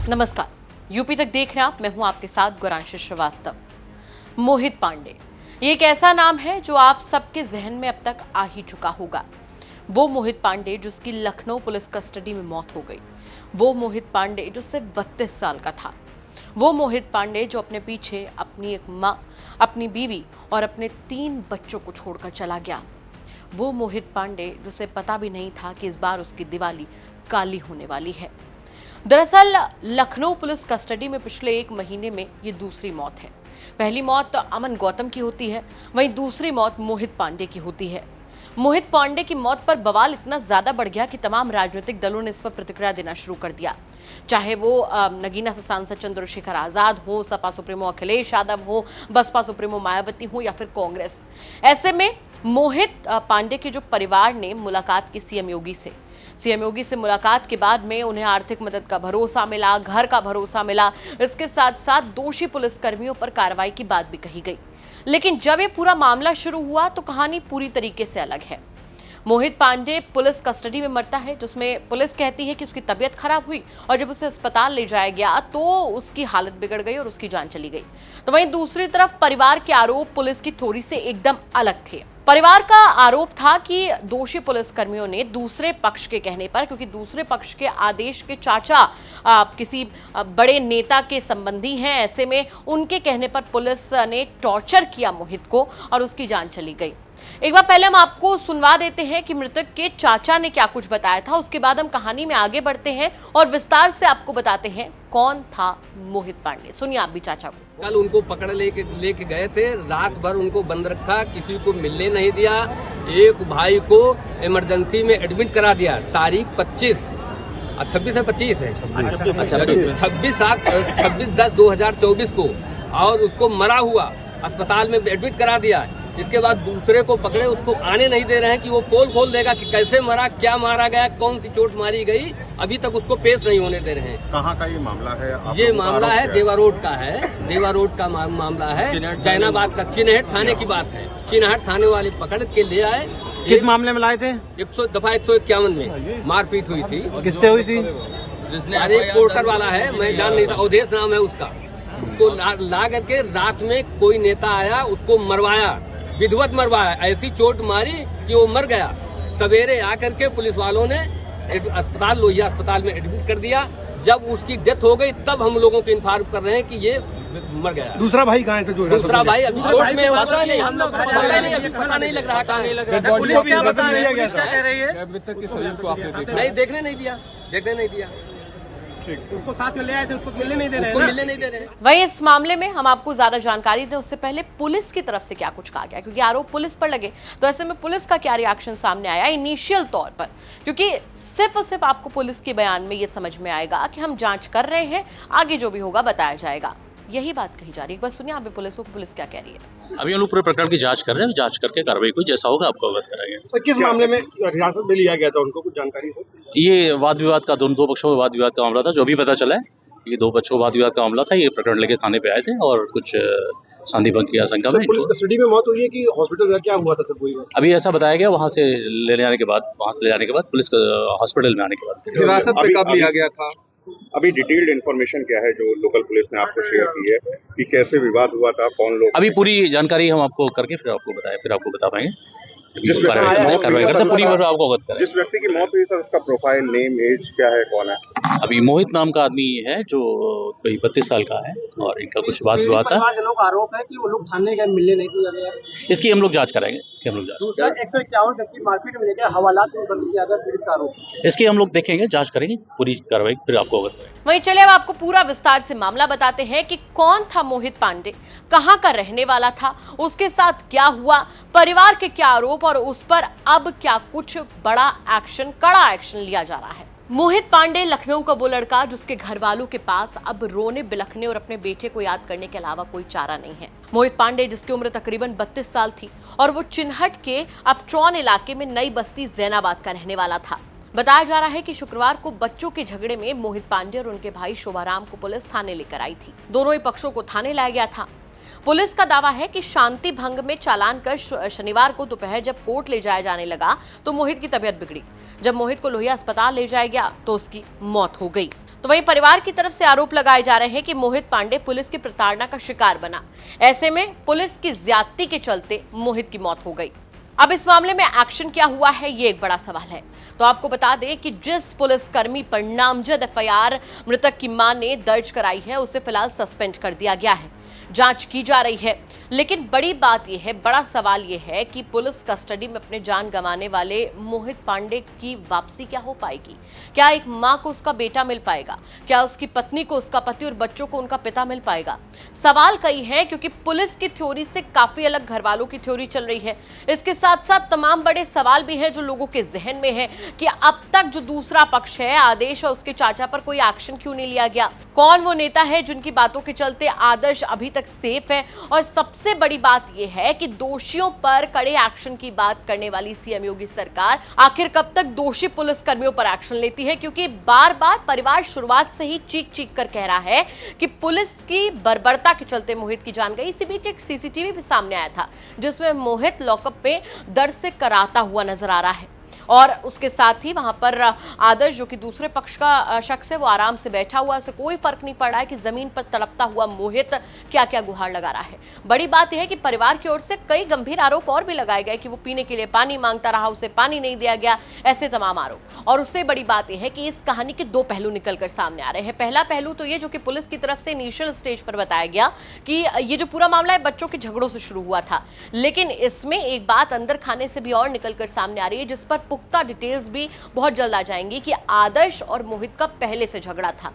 नमस्कार, यूपी तक देख रहे हैं आप। मैं हूं आपके साथ गौरांशी श्रीवास्तव। मोहित पांडे ये एक ऐसा नाम है जो आप सबके जहन में अब तक आ ही चुका होगा। वो मोहित पांडे जिसकी लखनऊ पुलिस कस्टडी में मौत हो गई, वो मोहित पांडे जो सिर्फ 32 साल का था, वो मोहित पांडे जो अपने पीछे अपनी एक माँ, अपनी बीवी और अपने 3 बच्चों को छोड़कर चला गया, वो मोहित पांडे जिसे पता भी नहीं था कि इस बार उसकी दिवाली काली होने वाली है। दरअसल लखनऊ पुलिस कस्टडी में पिछले 1 महीने में ये दूसरी मौत है। पहली मौत अमन गौतम की होती है, वहीं दूसरी मौत मोहित पांडे की होती है। मोहित पांडे की मौत पर बवाल इतना ज्यादा बढ़ गया कि तमाम राजनीतिक दलों ने इस पर प्रतिक्रिया देना शुरू कर दिया, चाहे वो नगीना से सांसद चंद्रशेखर आजाद हो, सपा सुप्रीमो अखिलेश यादव हो, बसपा सुप्रीमो मायावती हो या फिर कांग्रेस। ऐसे में मोहित पांडे के जो परिवार ने मुलाकात की सीएम योगी से मुलाकात के बाद में उन्हें आर्थिक मदद का भरोसा मिला, घर का भरोसा मिला। इसके साथ साथ दोषी पुलिसकर्मियों पर कार्रवाई की बात भी कही गई। लेकिन जब ये पूरा मामला शुरू हुआ तो कहानी पूरी तरीके से अलग है। मोहित पांडे पुलिस कस्टडी में मरता है, जिसमें पुलिस कहती है कि उसकी तबीयत खराब हुई और जब उसे अस्पताल ले जाया गया तो उसकी हालत बिगड़ गई और उसकी जान चली गई। तो वहीं दूसरी तरफ परिवार के आरोप पुलिस की थोड़ी से एकदम अलग थे। परिवार का आरोप था कि दोषी पुलिसकर्मियों ने दूसरे पक्ष के कहने पर, क्योंकि दूसरे पक्ष के आदेश के चाचा किसी बड़े नेता के संबंधी हैं, ऐसे में उनके कहने पर पुलिस ने टॉर्चर किया मोहित को और उसकी जान चली गई। एक बार पहले हम आपको सुनवा देते हैं कि मृतक के चाचा ने क्या कुछ बताया था, उसके बाद हम कहानी में आगे बढ़ते हैं और विस्तार से आपको बताते हैं कौन था मोहित पांडे। सुनिए आप भी चाचा को। कल उनको पकड़ लेके गए थे, रात भर उनको बंद रखा, किसी को मिलने नहीं दिया। एक भाई को इमरजेंसी में एडमिट करा दिया तारीख 26 26 है 25 है 26/10/2024 को, और उसको मरा हुआ अस्पताल में एडमिट करा दिया। इसके बाद दूसरे को पकड़े, उसको आने नहीं दे रहे हैं कि वो पोल खोल देगा कि कैसे मरा, क्या मारा गया, कौन सी चोट मारी गई। अभी तक उसको पेश नहीं होने दे रहे हैं। कहाँ का ये मामला है? ये मामला है देवा रोड का है, देवा रोड का मामला है, जैनाबाद का। चिन्हट थाने की बात है। चिन्हट थाने वाले पकड़ के ले आए। किस मामले में लाए थे? 151 में मारपीट हुई थी। किससे हुई थी? अरे पोर्टर वाला है, मैं जान नहीं था, अवधेश नाम है उसका। उसको ला करके रात में कोई नेता आया, उसको मरवाया, विधिवत मरवाया, ऐसी चोट मारी कि वो मर गया। सवेरे आकर के पुलिस वालों ने अस्पताल लोहिया अस्पताल में एडमिट कर दिया। जब उसकी डेथ हो गई तब हम लोगों को इन्फॉर्म कर रहे हैं कि ये मर गया। दूसरा भाई कहाँ से? दूसरा भाई अभी कोर्ट में पता नहीं, हम लोग अभी पता नहीं लग रहा, कहाँ नहीं लग रहा। पुलिस क्या बता रही है? नहीं, देखने नहीं दिया। उसको साथ में ले आए थे, उसको मिलने नहीं दे रहे हैं। वहीं इस मामले में हम आपको ज्यादा जानकारी दें उससे पहले पुलिस की तरफ से क्या कुछ कहा गया, क्योंकि आरोप पुलिस पर लगे, तो ऐसे में पुलिस का क्या रिएक्शन सामने आया इनिशियल तौर पर, क्योंकि सिर्फ और सिर्फ आपको पुलिस के बयान में ये समझ में आएगा कि हम जांच कर रहे हैं, आगे जो भी होगा बताया जाएगा, यही बात कही जा रही है। एक बार सुनिए आप भी पुलिस को, पुलिस क्या कह रही है। अभी हम लोग पूरे प्रकरण की जांच कर रहे हैं, जांच करके कार्रवाई कोई जैसा होगा आपको अवगत कराएंगे। तो किस मामले में हिरासत में लिया गया था उनको, कुछ जानकारी से? ये वाद विवाद का, दो पक्षों में वाद विवाद का मामला था, जो भी पता चला है ये 2 पक्षों वाद विवाद का मामला था। ये प्रकरण लेके थाने पे आए थे और कुछ शांति भंग की आशंका में। पुलिस कस्टडी में मौत हुई है कि हॉस्पिटल क्या हुआ था सर? कोई अभी ऐसा बताया गया, वहाँ से ले जाने के बाद पुलिस हॉस्पिटल में आने के बाद हिरासत में कब लिया गया था? अभी डिटेल्ड इन्फॉर्मेशन क्या है जो लोकल पुलिस ने आपको शेयर की है कि कैसे विवाद हुआ था, कौन लोग? अभी पूरी जानकारी हम आपको करके फिर आपको बता पाएंगे। जिस कार्रवाई करते पूरी आपको अवगत करें। जिस व्यक्ति की मौत हुई सर, उसका प्रोफाइल, नेम, एज क्या है, कौन है? अभी मोहित नाम का आदमी है जो कोई 32 साल का है और इनका कुछ वाद विवाद था। लोग आरोप है कि वो लोग थाने गए, मिलने नहीं दिया। इसकी हम लोग जांच कराएंगे। 151 जबकि मारपीट में लेकर हवालात में बंद किया गया पीड़ित का आरोप। इसकी हम लोग देखेंगे, जांच करेंगे, पूरी कार्रवाई फिर आपको अवगत करेंगे। वहीं चलिए अब आपको पूरा विस्तार से मामला बताते हैं कि कौन था मोहित पांडे, कहां का रहने वाला था, उसके साथ क्या हुआ, परिवार के क्या आरोप और उस पर अब क्या कुछ बड़ा एक्शन, कड़ा एक्शन लिया जा रहा है। मोहित पांडे लखनऊ का वो लड़का जिसके घर वालों के पास अब रोने बिलखने और अपने बेटे को याद करने के अलावा कोई चारा नहीं है। मोहित पांडे जिसकी उम्र तकरीबन 32 साल थी और वो चिन्हट के अपट्रॉन इलाके में नई बस्ती जैनाबाद का रहने वाला था। बताया जा रहा है कि शुक्रवार को बच्चों के झगड़े में मोहित पांडे और उनके भाई शोभाराम को पुलिस थाने लेकर आई थी। दोनों ही पक्षों को थाने लाया गया था। पुलिस का दावा है कि शांति भंग में चालान कर शनिवार को दोपहर जब कोर्ट ले जाया जाने लगा तो मोहित की तबीयत बिगड़ी। जब मोहित को लोहिया अस्पताल ले जाया गया तो उसकी मौत हो गई। तो वहीं परिवार की तरफ से आरोप लगाए जा रहे हैं कि मोहित पांडे पुलिस की प्रताड़ना का शिकार बना। ऐसे में पुलिस की ज्यादती के चलते मोहित की मौत हो गई। अब इस मामले में एक्शन क्या हुआ है, ये एक बड़ा सवाल है। तो आपको बता दें कि जिस पुलिसकर्मी पर नामजद एफआईआर मृतक की मां ने दर्ज कराई है, उसे फिलहाल सस्पेंड कर दिया गया है। जांच की जा रही है, लेकिन बड़ी बात यह है, बड़ा सवाल यह है कि पुलिस कस्टडी में अपने जान गंवाने वाले मोहित पांडे की वापसी क्या हो पाएगी? क्या एक मां को उसका बेटा मिल पाएगा? क्या उसकी पत्नी को उसका पति और बच्चों को उनका पिता मिल पाएगा? सवाल कई है, क्योंकि पुलिस की थ्योरी से काफी अलग घर वालों की थ्योरी चल रही है। इसके साथ साथ तमाम बड़े सवाल भी हैं जो लोगों के जहन में है कि अब तक जो दूसरा पक्ष है, आदेश और उसके चाचा पर कोई एक्शन क्यों नहीं लिया गया? कौन वो नेता है जिनकी बातों के चलते आदर्श अभी तक सेफ है? और सबसे बड़ी बात यह है कि दोषियों पर कड़े एक्शन की बात करने वाली सीएम योगी सरकार आखिर कब तक दोषी पुलिसकर्मियों पर एक्शन लेती है? क्योंकि बार बार परिवार शुरुआत से ही चीख चीख कर कह रहा है कि पुलिस की बर्बरता के चलते मोहित की जान गई। इसी बीच एक सीसीटीवी भी सामने आया था जिसमें मोहित लॉकअप में दर्द से कराता हुआ नजर आ रहा है, और उसके साथ ही वहां पर आदर्श जो कि दूसरे पक्ष का शख्स है, वो आराम से बैठा हुआ, उसे कोई फर्क नहीं पड़ रहा है कि जमीन पर तड़पता हुआ मोहित क्या क्या गुहार लगा रहा है। बड़ी बात यह है कि परिवार की ओर से कई गंभीर आरोप और भी लगाए गए कि वो पीने के लिए पानी मांगता रहा, उसे पानी नहीं दिया गया, ऐसे तमाम आरोप। और उससे बड़ी बात यह है कि इस कहानी के दो पहलू निकलकर सामने आ रहे हैं। पहला पहलू तो ये जो कि पुलिस की तरफ से इनिशियल स्टेज पर बताया गया कि ये जो पूरा मामला है बच्चों के झगड़ों से शुरू हुआ था, लेकिन इसमें एक बात अंदर खाने से भी और निकलकर सामने आ रही है, जिस पर पुख्ता डिटेल्स भी बहुत जल्द आ जाएंगी कि आदर्श और मोहित का पहले से झगड़ा था।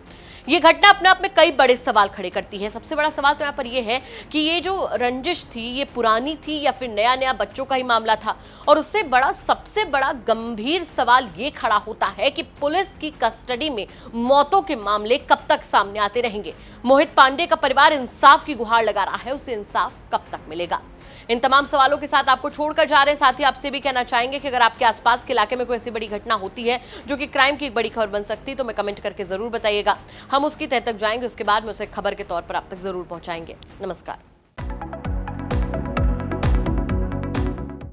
ये घटना अपने आप में कई बड़े सवाल खड़े करती है। सबसे बड़ा सवाल तो यहाँ पर यह है कि ये जो रंजिश थी, ये पुरानी थी या फिर नया नया बच्चों का ही मामला था? और उससे बड़ा, सबसे बड़ा गंभीर सवाल ये खड़ा होता है कि पुलिस की कस्टडी में मौतों के मामले कब तक सामने आते रहेंगे? मोहित पांडे का परिवार इंसाफ की गुहार लगा रहा है, उसे इंसाफ कब तक मिलेगा? इन तमाम सवालों के साथ आपको छोड़कर जा रहे हैं। साथ ही आपसे भी कहना चाहेंगे कि अगर आपके आसपास के इलाके में कोई ऐसी बड़ी घटना होती है जो कि क्राइम की एक बड़ी खबर बन सकती है, तो मैं कमेंट करके जरूर बताइएगा। हम उसकी तह तक जाएंगे, उसके बाद में उसे खबर के तौर पर आप तक जरूर पहुंचाएंगे। नमस्कार।